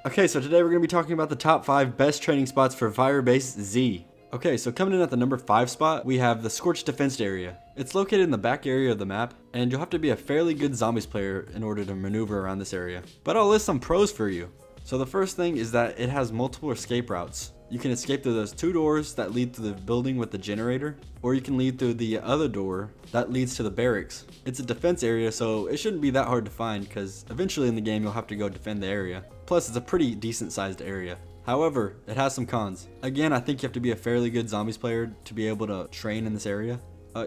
Okay, so today we're going to be talking about the top 5 best training spots for Firebase Z. Okay, so coming in at the number 5 spot, we have the Scorch Defense area. It's located in the back area of the map, and you'll have to be a fairly good zombies player in order to maneuver around this area. But I'll list some pros for you. So the first thing is that it has multiple escape routes. You can escape through those 2 doors that lead to the building with the generator, or you can lead through the other door that leads to the barracks. It's a defense area, so it shouldn't be that hard to find because eventually in the game you'll have to go defend the area. Plus, it's a pretty decent sized area. However, it has some cons. Again, I think you have to be a fairly good zombies player to be able to train in this area.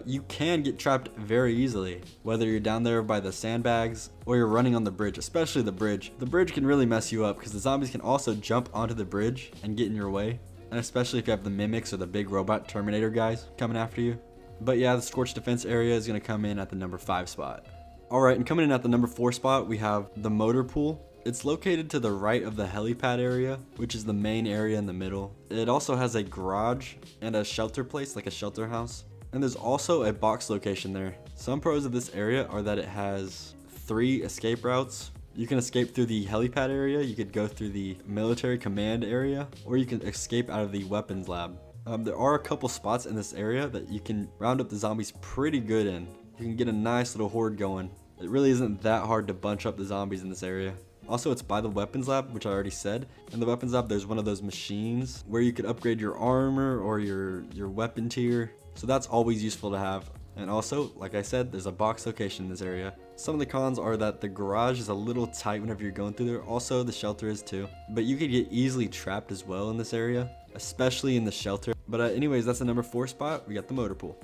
You can get trapped very easily, whether you're down there by the sandbags or you're running on the bridge, especially the bridge. The bridge can really mess you up because the zombies can also jump onto the bridge and get in your way, and especially if you have the mimics or the big robot Terminator guys coming after you. But yeah, the Scorch Defense area is going to come in at the number 5 spot. Alright, and coming in at the number 4 spot, we have the motor pool. It's located to the right of the helipad area, which is the main area in the middle. It also has a garage and a shelter place, like a shelter house. And there's also a box location there. Some pros of this area are that it has 3 escape routes. You can escape through the helipad area, you could go through the military command area, or you can escape out of the weapons lab. There are a couple spots in this area that you can round up the zombies pretty good in. You can get a nice little horde going. It really isn't that hard to bunch up the zombies in this area. Also, it's by the weapons lab, which I already said. In the weapons lab, there's one of those machines where you could upgrade your armor or your weapon tier. So that's always useful to have. And also, like I said, there's a box location in this area. Some of the cons are that the garage is a little tight whenever you're going through there. Also, the shelter is too. But you could get easily trapped as well in this area, especially in the shelter. But anyways, that's the number 4 spot. We got the motor pool.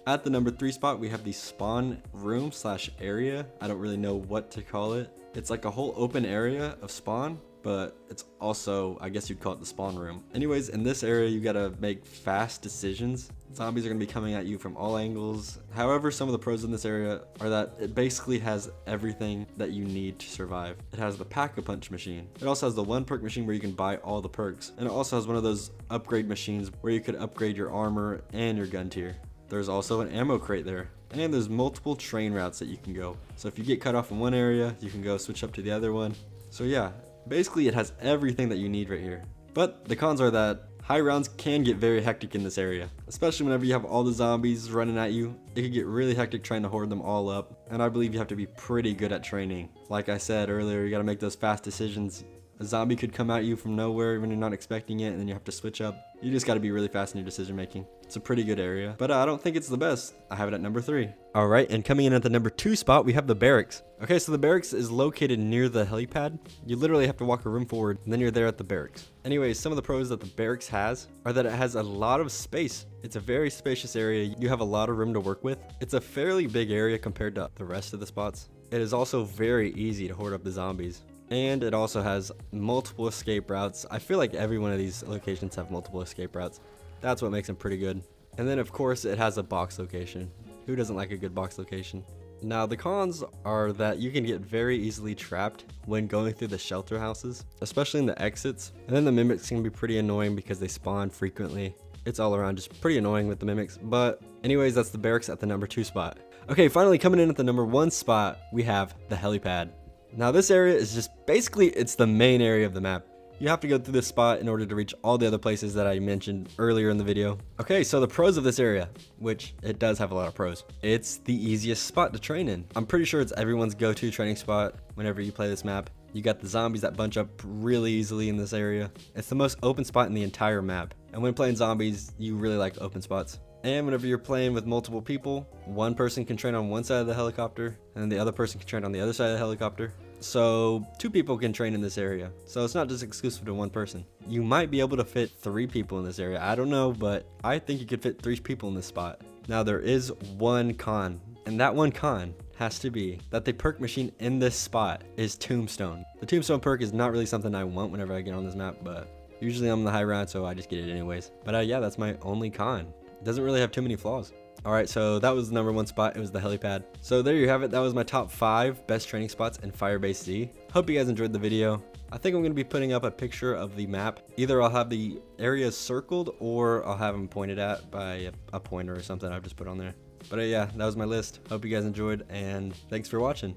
At the number 3 spot, we have the spawn room / area. I don't really know what to call it. It's like a whole open area of spawn, but it's also, I guess you'd call it the spawn room. Anyways, in this area, you gotta make fast decisions. Zombies are gonna be coming at you from all angles. However, some of the pros in this area are that it basically has everything that you need to survive. It has the pack-a-punch machine. It also has the 1 perk machine where you can buy all the perks. And it also has one of those upgrade machines where you could upgrade your armor and your gun tier. There's also an ammo crate there. And there's multiple train routes that you can go. So if you get cut off in one area, you can go switch up to the other one. So yeah, basically it has everything that you need right here. But the cons are that high rounds can get very hectic in this area, especially whenever you have all the zombies running at you. It can get really hectic trying to horde them all up, and I believe you have to be pretty good at training. Like I said earlier, you gotta make those fast decisions. A zombie could come at you from nowhere when you're not expecting it, and then you have to switch up. You just gotta be really fast in your decision making. It's a pretty good area, but I don't think it's the best. I have it at number 3. Alright, and coming in at the number 2 spot, we have the barracks. Okay, so the barracks is located near the helipad. You literally have to walk a room forward, and then you're there at the barracks. Anyways, some of the pros that the barracks has are that it has a lot of space. It's a very spacious area. You have a lot of room to work with. It's a fairly big area compared to the rest of the spots. It is also very easy to horde up the zombies. And it also has multiple escape routes. I feel like every one of these locations have multiple escape routes. That's what makes them pretty good. And then of course it has a box location. Who doesn't like a good box location? Now the cons are that you can get very easily trapped when going through the shelter houses, especially in the exits. And then the mimics can be pretty annoying because they spawn frequently. It's all around just pretty annoying with the mimics. But anyways, that's the barracks at the number 2 spot. Okay, finally coming in at the number 1 spot, we have the helipad. Now this area is just basically, it's the main area of the map. You have to go through this spot in order to reach all the other places that I mentioned earlier in the video. Okay, so the pros of this area, which it does have a lot of pros. It's the easiest spot to train in. I'm pretty sure it's everyone's go-to training spot whenever you play this map. You got the zombies that bunch up really easily in this area. It's the most open spot in the entire map. And when playing zombies, you really like open spots. And whenever you're playing with multiple people, one person can train on one side of the helicopter, and the other person can train on the other side of the helicopter. So 2 people can train in this area. So it's not just exclusive to one person. You might be able to fit 3 people in this area. I don't know, but I think you could fit 3 people in this spot. Now there is one con, and that one con has to be that the perk machine in this spot is Tombstone. The Tombstone perk is not really something I want whenever I get on this map, but usually I'm in the high round, so I just get it anyways. But yeah, that's my only con. It doesn't really have too many flaws. Alright, so that was the number 1 spot. It was the helipad. So there you have it. That was my top 5 best training spots in Firebase Z. Hope you guys enjoyed the video. I think I'm going to be putting up a picture of the map. Either I'll have the areas circled or I'll have them pointed at by a pointer or something I've just put on there. But yeah, that was my list. Hope you guys enjoyed, and thanks for watching.